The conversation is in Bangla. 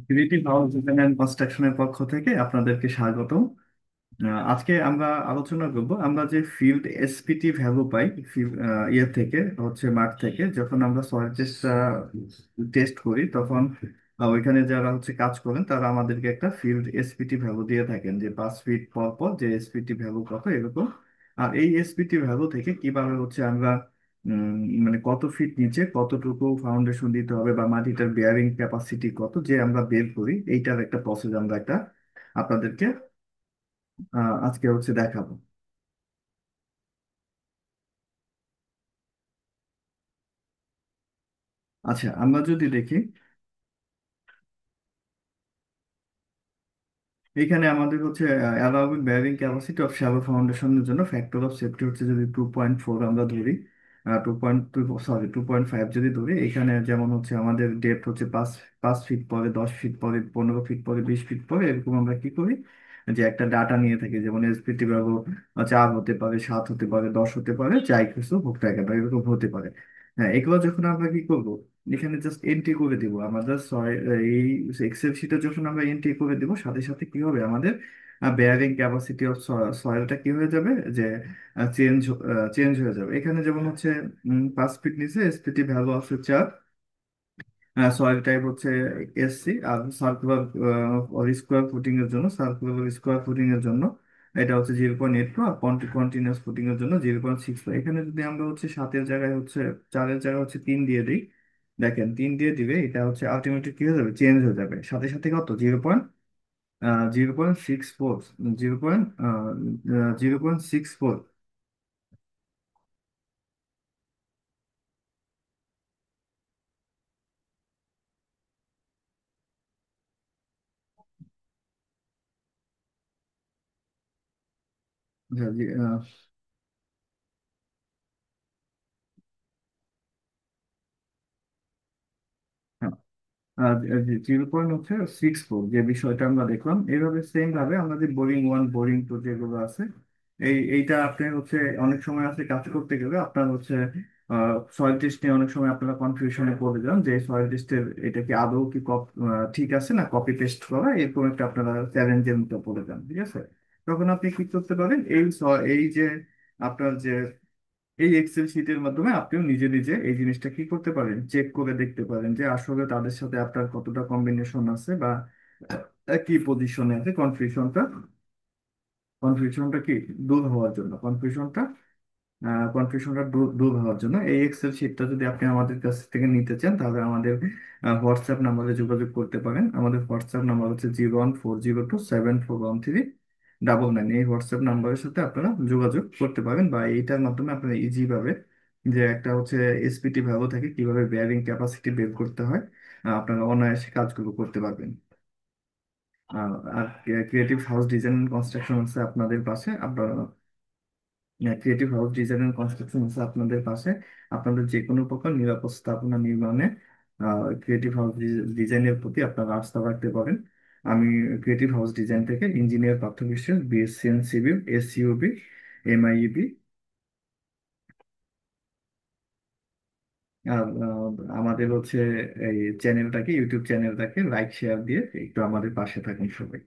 ক্রিয়েটিভ হাউস ডিজাইন অ্যান্ড কনস্ট্রাকশনের পক্ষ থেকে আপনাদেরকে স্বাগত। আজকে আমরা আলোচনা করব আমরা যে ফিল্ড এসপিটি ভ্যালু পাই ইয়ে থেকে, হচ্ছে মাঠ থেকে যখন আমরা সয়েল টেস্ট টেস্ট করি তখন ওইখানে যারা হচ্ছে কাজ করেন তারা আমাদেরকে একটা ফিল্ড এসপিটি ভ্যালু দিয়ে থাকেন যে 5 ফিট পর পর যে এসপিটি ভ্যালু কত এরকম। আর এই এসপিটি ভ্যালু থেকে কিভাবে হচ্ছে আমরা মানে কত ফিট নিচে কতটুকু ফাউন্ডেশন দিতে হবে বা মাটিটার বেয়ারিং ক্যাপাসিটি কত যে আমরা বের করি, এইটার একটা প্রসেস আমরা একটা আপনাদেরকে আজকে হচ্ছে দেখাবো। আচ্ছা, আমরা যদি দেখি এখানে আমাদের হচ্ছে allowed bearing capacity of shallow ফাউন্ডেশনের জন্য ফ্যাক্টর অফ সেফটি হচ্ছে যদি 2.4 আমরা ধরি, 2.5 যদি ধরি, এখানে যেমন হচ্ছে আমাদের ডেপথ হচ্ছে 5 ফিট পরে, 10 ফিট পরে, 15 ফিট পরে, 20 ফিট পরে, এরকম আমরা কি করি যে একটা ডাটা নিয়ে থাকি, যেমন এসপিটি ব্যবহার 4 হতে পারে, 7 হতে পারে, 10 হতে পারে, যাই কিছু হোক না কেন এরকম হতে পারে। হ্যাঁ, এগুলো যখন আমরা কি করব, এখানে জাস্ট এন্ট্রি করে দিব আমাদের এই এক্সেল শিটে যখন আমরা এন্ট্রি করে দিব সাথে সাথে কি হবে আমাদের বেয়ারিং ক্যাপাসিটি অফ সয়েলটা কি হয়ে যাবে যে চেঞ্জ চেঞ্জ হয়ে যাবে। এখানে যেমন হচ্ছে 5 ফিট নিচে এসপিটি ভ্যালু আছে 4, সয়েল টাইপ হচ্ছে এসসি, আর সার্কুলার স্কোয়ার ফুটিং এর জন্য, সার্কুলার স্কোয়ার ফুটিং এর জন্য এটা হচ্ছে 0.82, আর কন্টিনিউয়াস ফুটিং এর জন্য 0.6। এখানে যদি আমরা হচ্ছে 7-এর জায়গায় হচ্ছে 4-এর জায়গায় হচ্ছে 3 দিয়ে দিই, দেখেন 3 দিয়ে দিবে, এটা হচ্ছে আলটিমেটলি কি হয়ে যাবে, চেঞ্জ হয়ে যাবে সাথে সাথে কত 0.64, 0.64। আর 0.64 যে বিষয়টা আমরা দেখলাম, এইভাবে সেম ভাবে আমাদের বোরিং ওয়ান বোরিং টু যেগুলো আছে, এইটা আপনি হচ্ছে অনেক সময় আছে কাজ করতে গেলে আপনার হচ্ছে সয়েল টেস্ট নিয়ে অনেক সময় আপনারা কনফিউশনে পড়ে যান যে সয়েল টেস্টের এটা কি আদৌ কি ঠিক আছে না কপি পেস্ট করা, এরকম একটা আপনারা চ্যালেঞ্জের মতো পড়ে যান, ঠিক আছে। তখন আপনি কি করতে পারেন, এই যে আপনার যে এই এক্সেল শিটের মাধ্যমে আপনিও নিজে নিজে এই জিনিসটা কি করতে পারেন, চেক করে দেখতে পারেন যে আসলে তাদের সাথে আপনার কতটা কম্বিনেশন আছে বা কি পজিশনে আছে। কনফিউশনটা কি দূর হওয়ার জন্য, কনফিউশনটা দূর হওয়ার জন্য এই এক্সেল শিটটা যদি আপনি আমাদের কাছ থেকে নিতে চান তাহলে আমাদের হোয়াটসঅ্যাপ নাম্বারে যোগাযোগ করতে পারেন। আমাদের হোয়াটসঅ্যাপ নাম্বার হচ্ছে 01402744199। এই হোয়াটসঅ্যাপ নাম্বারের সাথে আপনারা যোগাযোগ করতে পারেন, বা এইটার মাধ্যমে আপনারা ইজি ভাবে যে একটা হচ্ছে এসপিটি ভ্যালু থেকে কিভাবে বেয়ারিং ক্যাপাসিটি বের করতে হয় আপনারা অনায়াসে কাজগুলো করতে পারবেন। আর ক্রিয়েটিভ হাউস ডিজাইন কনস্ট্রাকশন আছে আপনাদের পাশে, আপনারা creative house design and construction আছে আপনাদের পাশে। আপনাদের যে কোনো প্রকার নিরাপদ স্থাপনা নির্মাণে ক্রিয়েটিভ হাউস ডিজাইনের প্রতি আপনারা আস্থা রাখতে পারেন। আমি ক্রিয়েটিভ হাউস ডিজাইন থেকে ইঞ্জিনিয়ার পার্থ বিশ্বাস, বিএসসি ইন সিভিল, এসইউবি, এমআইইবি। আর আমাদের হচ্ছে এই চ্যানেলটাকে, ইউটিউব চ্যানেলটাকে লাইক শেয়ার দিয়ে একটু আমাদের পাশে থাকুন সবাই।